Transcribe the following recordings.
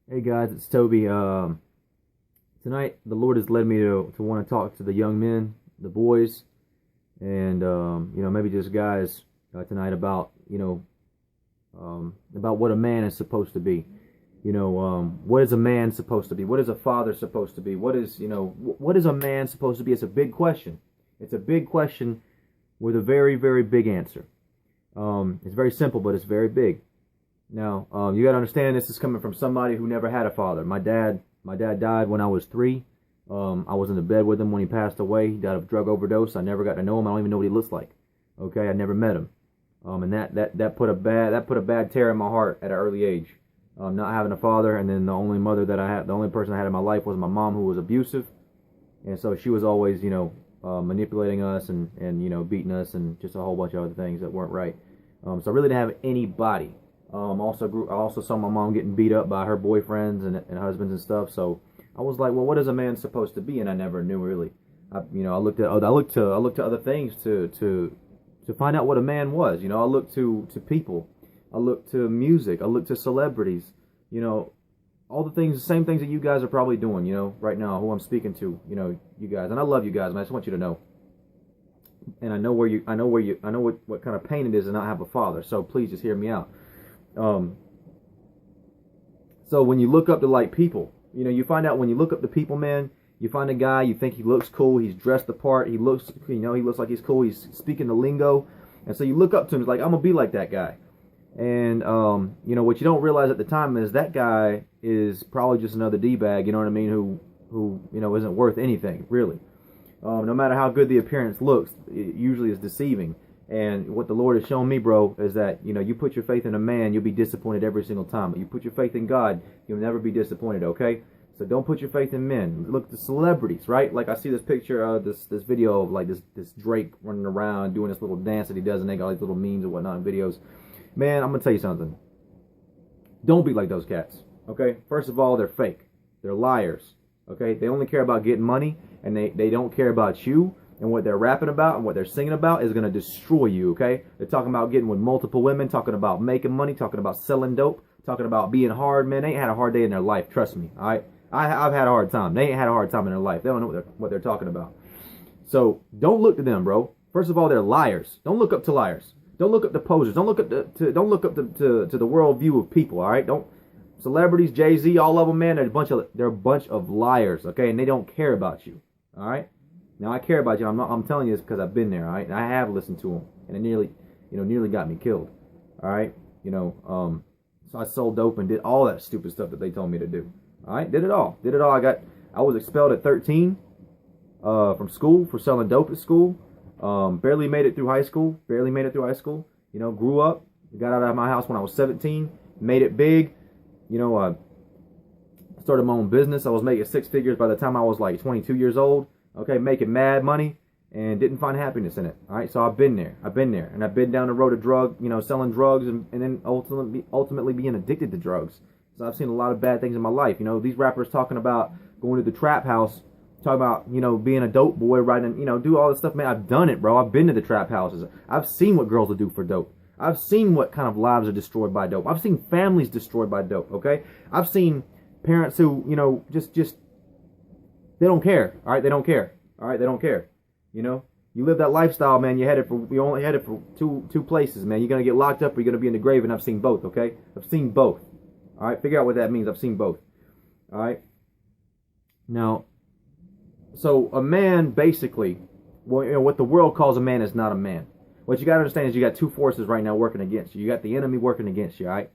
Hey guys, it's Toby. Tonight the Lord has led me to want to talk to the young men, the boys, and maybe just guys tonight about about what a man is supposed to be. What is a man supposed to be? What is a father supposed to be? What is a man supposed to be? It's a big question. It's a big question with a very, very big answer. It's very simple, but it's very big. Now, you got to understand this is coming from somebody who never had a father. My dad died when I was 3. I was in the bed with him when he passed away. He died of drug overdose. I never got to know him. I don't even know what he looks like. Okay, I never met him. And that put a bad tear in my heart at an early age. Not having a father, and then the only person I had in my life was my mom, who was abusive, and so she was always, manipulating us and beating us and just a whole bunch of other things that weren't right. So I really didn't have anybody. I also saw my mom getting beat up by her boyfriends and husbands and stuff. So I was like, well, what is a man supposed to be? And I never knew really. I looked to other things to find out what a man was. I looked to people. I looked to music. I looked to celebrities. All the things, the same things that you guys are probably doing. Right now, who I'm speaking to. You guys, and I love you guys, and I just want you to know. And I know what kind of pain it is to not have a father. So please just hear me out. So when you look up to like people, you find out when you look up to people, man, you find a guy, you think he looks cool, he's dressed the part, he looks like he's cool, he's speaking the lingo, and so you look up to him, it's like, I'm gonna be like that guy. And what you don't realize at the time is that guy is probably just another D-bag, you know what I mean, who isn't worth anything, really. No matter how good the appearance looks, it usually is deceiving. And what the Lord has shown me, bro, is that, you put your faith in a man, you'll be disappointed every single time. But you put your faith in God, you'll never be disappointed, okay? So don't put your faith in men. Look at the celebrities, right? Like I see this picture, this video of like this Drake running around doing this little dance that he does, and they got like little memes and whatnot in videos. Man, I'm going to tell you something. Don't be like those cats, okay? First of all, they're fake. They're liars, okay? They only care about getting money, and they don't care about you. And what they're rapping about and what they're singing about is going to destroy you, okay? They're talking about getting with multiple women, talking about making money, talking about selling dope, talking about being hard. Man, they ain't had a hard day in their life, trust me, all right? I've had a hard time. They ain't had a hard time in their life. They don't know what they're talking about. So don't look to them, bro. First of all, they're liars. Don't look up to liars. Don't look up to posers. Don't look up to the world view of people, all right? Don't celebrities, Jay-Z, all of them, man, they're a bunch of liars, okay? And they don't care about you, all right? Now I care about you. I'm telling you this because I've been there, all right? And I have listened to them, and it nearly got me killed, all right? So I sold dope and did all that stupid stuff that they told me to do, all right? Did it all. I was expelled at 13 from school for selling dope at school. Barely made it through high school. Grew up, got out of my house when I was 17. Made it big. I started my own business. I was making 6 figures by the time I was like 22 years old. Okay, making mad money and didn't find happiness in it. All right, so I've been there, and I've been down the road of selling drugs and then ultimately being addicted to drugs. So I've seen a lot of bad things in my life. These rappers talking about going to the trap house, talking about being a dope boy, riding, do all this stuff. Man, I've done it, bro. I've been to the trap houses. I've seen what girls will do for dope. I've seen what kind of lives are destroyed by dope. I've seen families destroyed by dope. Okay, I've seen parents who just they don't care. All right, they don't care. All right, they don't care. You live that lifestyle, man. You're only headed for two places, man. You're gonna get locked up, or you're gonna be in the grave. And I've seen both. Okay, I've seen both. All right, figure out what that means. I've seen both. All right. Now, so a man basically, what the world calls a man is not a man. What you gotta understand is you got 2 forces right now working against you. You got the enemy working against you. All right.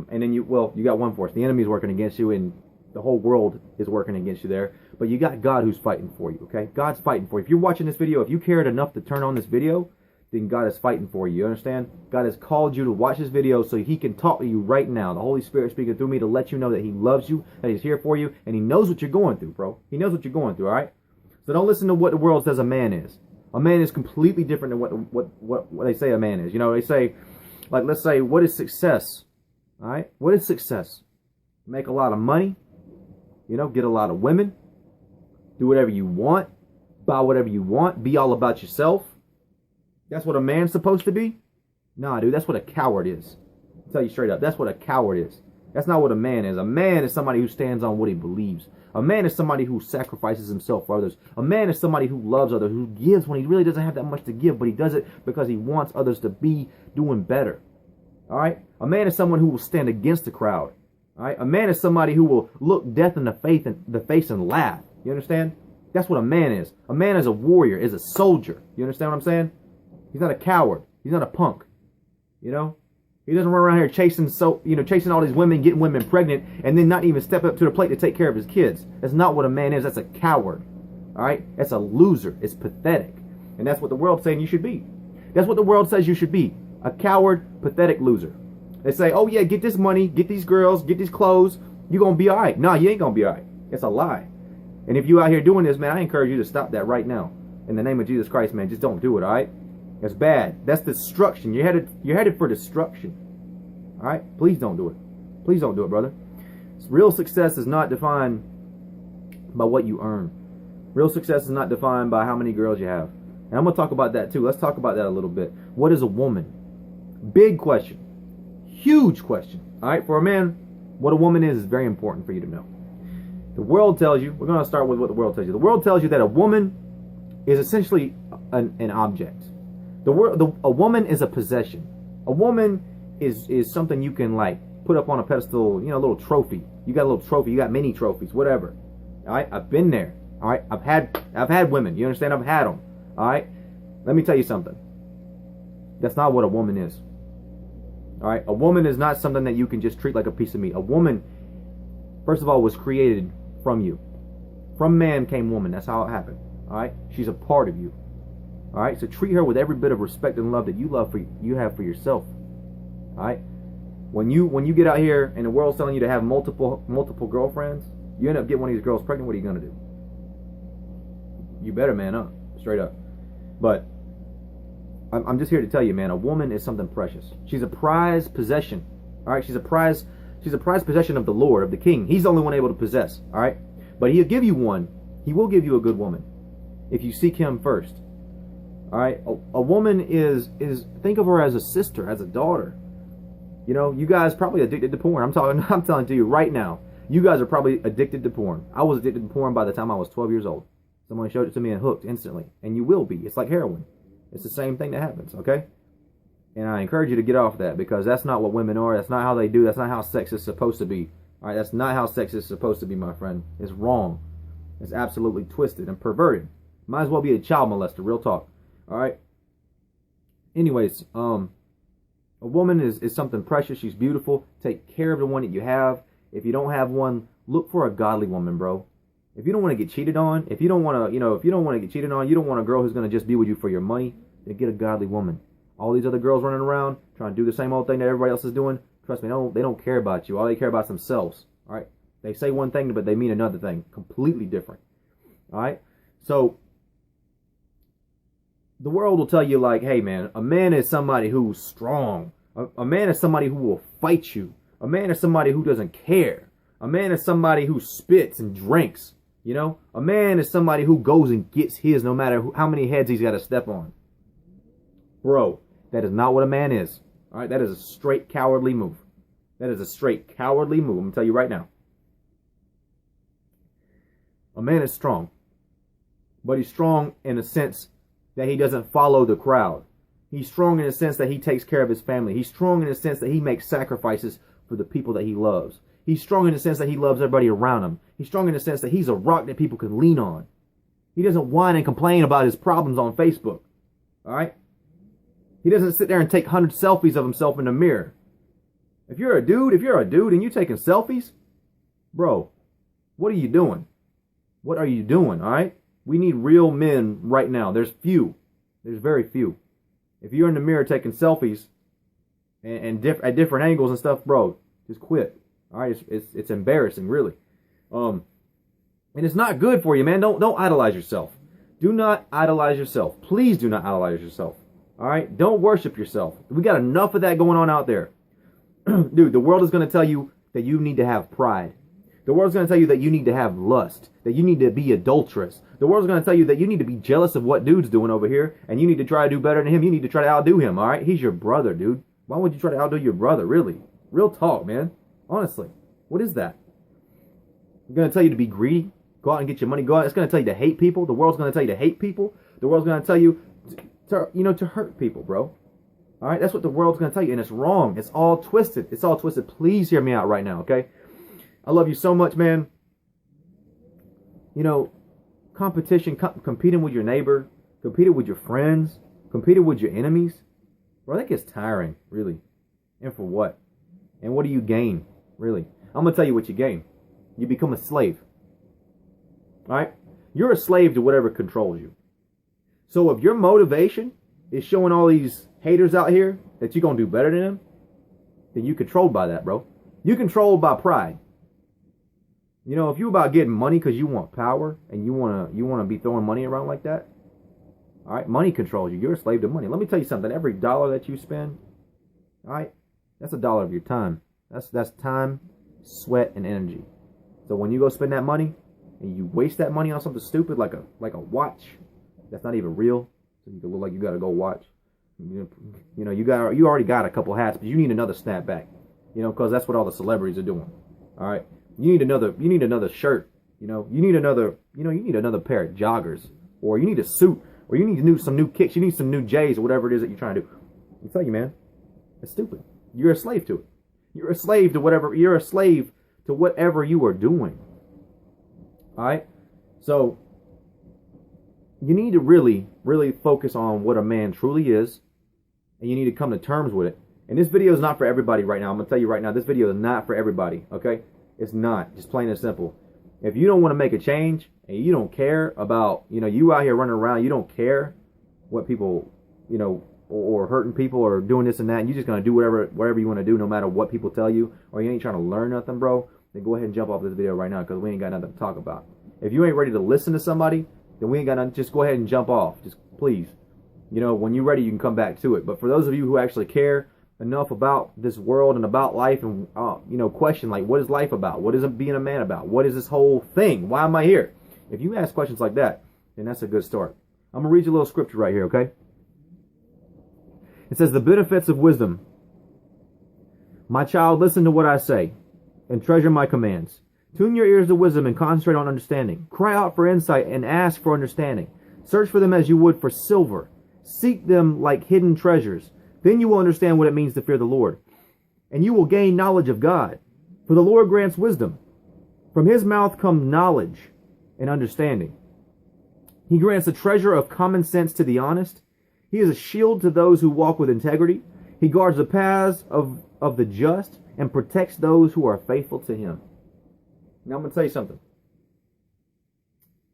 And then you got one force. The enemy's working against you, and the whole world is working against you there. But you got God who's fighting for you, okay? God's fighting for you. If you're watching this video, if you cared enough to turn on this video, then God is fighting for you. You understand? God has called you to watch this video so he can talk to you right now. The Holy Spirit speaking through me to let you know that he loves you, that he's here for you, and he knows what you're going through, bro. He knows what you're going through, all right? So don't listen to what the world says a man is. A man is completely different than what they say a man is. They say, like, let's say, what is success? All right? What is success? Make a lot of money. Get a lot of women, do whatever you want, buy whatever you want, be all about yourself. That's what a man's supposed to be? Nah, dude, that's what a coward is. I'll tell you straight up, that's what a coward is. That's not what a man is. A man is somebody who stands on what he believes. A man is somebody who sacrifices himself for others. A man is somebody who loves others, who gives when he really doesn't have that much to give, but he does it because he wants others to be doing better. All right? A man is someone who will stand against the crowd. All right? A man is somebody who will look death in the face and laugh. You understand? That's what a man is. A man is a warrior, is a soldier. You understand what I'm saying? He's not a coward. He's not a punk. You know? He doesn't run around here chasing all these women, getting women pregnant, and then not even step up to the plate to take care of his kids. That's not what a man is. That's a coward. All right? That's a loser. It's pathetic. And that's what the world's saying you should be. That's what the world says you should be. A coward, pathetic loser. They say, oh yeah, get this money, get these girls, get these clothes. You're going to be all right. No, you ain't going to be all right. It's a lie. And if you out here doing this, man, I encourage you to stop that right now. In the name of Jesus Christ, man, just don't do it, all right? That's bad. That's destruction. You're headed for destruction. All right? Please don't do it. Please don't do it, brother. Real success is not defined by what you earn. Real success is not defined by how many girls you have. And I'm going to talk about that too. Let's talk about that a little bit. What is a woman? Big question. Huge question. All right? For a man, what a woman is very important for you to know. The world tells you, we're going to start with what the world tells you. The world tells you that a woman is essentially an object. A woman is a possession. A woman is something you can like put up on a pedestal, a little trophy. You got a little trophy, you got many trophies, whatever. All right, I've been there. All right, I've had women. You understand? I've had them. All right, let me tell you something. That's not what a woman is. All right, a woman is not something that you can just treat like a piece of meat. A woman, first of all, was created from you. From man came woman. That's how it happened. All right, she's a part of you. All right, so treat her with every bit of respect and love that you have for yourself. All right, when you get out here and the world's telling you to have multiple girlfriends, you end up getting one of these girls pregnant. What are you gonna do? You better man up, straight up. But I'm just here to tell you, man, a woman is something precious. She's a prized possession. All right, she's a prized possession of the Lord, of the King. He's the only one able to possess. All right, but He'll give you one. He will give you a good woman if you seek Him first. All right, a woman is think of her as a sister, as a daughter. You guys probably addicted to porn. I'm telling to you right now, you guys are probably addicted to porn. I was addicted to porn by the time I was 12 years old. Someone showed it to me and hooked instantly, and you will be. It's like heroin. It's the same thing that happens. Okay, and I encourage you to get off that because that's not what women are. That's not how they do. That's not how sex is supposed to be. All right, that's not how sex is supposed to be, my friend. It's wrong. It's absolutely twisted and perverted. Might as well be a child molester. Real talk. All right. Anyways, a woman is something precious. She's beautiful. Take care of the one that you have. If you don't have one, look for a godly woman, bro. If you don't want to get cheated on, if you don't want to get cheated on, you don't want a girl who's going to just be with you for your money, then get a godly woman. All these other girls running around trying to do the same old thing that everybody else is doing, trust me, they don't care about you. All they care about is themselves. All right. They say one thing, but they mean another thing, completely different. All right. So the world will tell you like, hey man, a man is somebody who's strong. A man is somebody who will fight you. A man is somebody who doesn't care. A man is somebody who spits and drinks. A man is somebody who goes and gets his no matter how many heads he's got to step on. Bro, that is not what a man is. All right, that is a straight cowardly move. That is a straight cowardly move. I'm going to tell you right now. A man is strong. But he's strong in the sense that he doesn't follow the crowd. He's strong in the sense that he takes care of his family. He's strong in the sense that he makes sacrifices for the people that he loves. He's strong in the sense that he loves everybody around him. He's strong in the sense that he's a rock that people can lean on. He doesn't whine and complain about his problems on Facebook. All right? He doesn't sit there and take 100 selfies of himself in the mirror. If you're a dude and you're taking selfies, bro, what are you doing? What are you doing, all right? We need real men right now. There's few. There's very few. If you're in the mirror taking selfies and at different angles and stuff, bro, just quit. All right, it's embarrassing, really. And it's not good for you, man. Don't idolize yourself. Do not idolize yourself. Please do not idolize yourself. All right, don't worship yourself. We got enough of that going on out there, dude. The world is going to tell you that you need to have pride. The world's going to tell you that you need to have lust, that you need to be adulterous. The world's going to tell you that you need to be jealous of what dude's doing over here, and you need to try to do better than him. You need to try to outdo him, all right? He's your brother, dude. Why would you try to outdo your brother, really? Real talk, man. Honestly, what is that? It's going to tell you to be greedy. Go out and get your money. Go out. It's going to tell you to hate people. The world's going to tell you to hate people. The world's going to tell you to hurt people, bro. All right, that's what the world's going to tell you, and it's wrong. It's all twisted. It's all twisted. Please hear me out right now, okay? I love you so much, man. You know, competition, competing with your neighbor, competing with your friends, competing with your enemies, bro, that gets tiring, really. And for what? And what do you gain, really? I'm going to tell you what you gain. You become a slave. All right? You're a slave to whatever controls you. So if your motivation is showing all these haters out here that you're going to do better than them, then you're controlled by that, bro. You're controlled by pride. You know, if you're about getting money because you want power and you want to be throwing money around like that, all right, money controls you. You're a slave to money. Let me tell you something. Every dollar that you spend, all right, that's $1 of your time. That's time, sweat, and energy. So when you go spend that money and you waste that money on something stupid like a watch that's not even real, so you can look like you got to go watch. You know, you already got a couple hats, but you need another snapback. You know, because that's what all the celebrities are doing. All right, you need another shirt. You need another pair of joggers, or you need a suit, or you need some new kicks. You need some new J's or whatever it is that you're trying to do. I tell you, man, it's stupid. You're a slave to it. You're a slave to whatever. You're a slave to whatever you are doing. All right, so you need to really, really focus on what a man truly is, and you need to come to terms with it. And this video is not for everybody right now. I'm going to tell you right now, this video is not for everybody, okay? It's not. Just plain and simple. If you don't want to make a change and you don't care about, you out here running around, you don't care what people, or hurting people or doing this and that, and you're just going to do whatever you want to do no matter what people tell you, or you ain't trying to learn nothing, bro, then go ahead and jump off this video right now because we ain't got nothing to talk about. If you ain't ready to listen to somebody, then we ain't got nothing. Just go ahead and jump off. Just please. When you're ready, you can come back to it. But for those of you who actually care enough about this world and about life and, question, like, what is life about? What is being a man about? What is this whole thing? Why am I here? If you ask questions like that, then that's a good start. I'm going to read you a little scripture right here, okay? It says, the benefits of wisdom. My child, listen to what I say and treasure my commands. Tune your ears to wisdom and concentrate on understanding. Cry out for insight and ask for understanding. Search for them as you would for silver. Seek them like hidden treasures. Then you will understand what it means to fear the Lord. And you will gain knowledge of God. For the Lord grants wisdom. From his mouth come knowledge and understanding. He grants a treasure of common sense to the honest. He is a shield to those who walk with integrity. He guards the paths of the just and protects those who are faithful to him. Now I'm going to tell you something.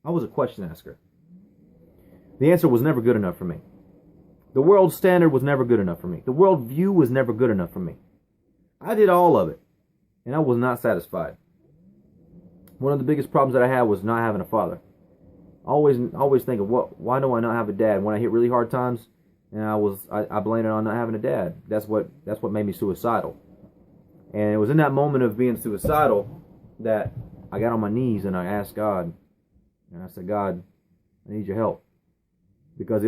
I was a question asker. The answer was never good enough for me. The world standard was never good enough for me. The world view was never good enough for me. I did all of it, and I was not satisfied. One of the biggest problems that I had was not having a father. Always thinking, why do I not have a dad? When I hit really hard times, and I blamed it on not having a dad. That's what made me suicidal. And it was in that moment of being suicidal that I got on my knees and I asked God, and I said, God, I need your help. Because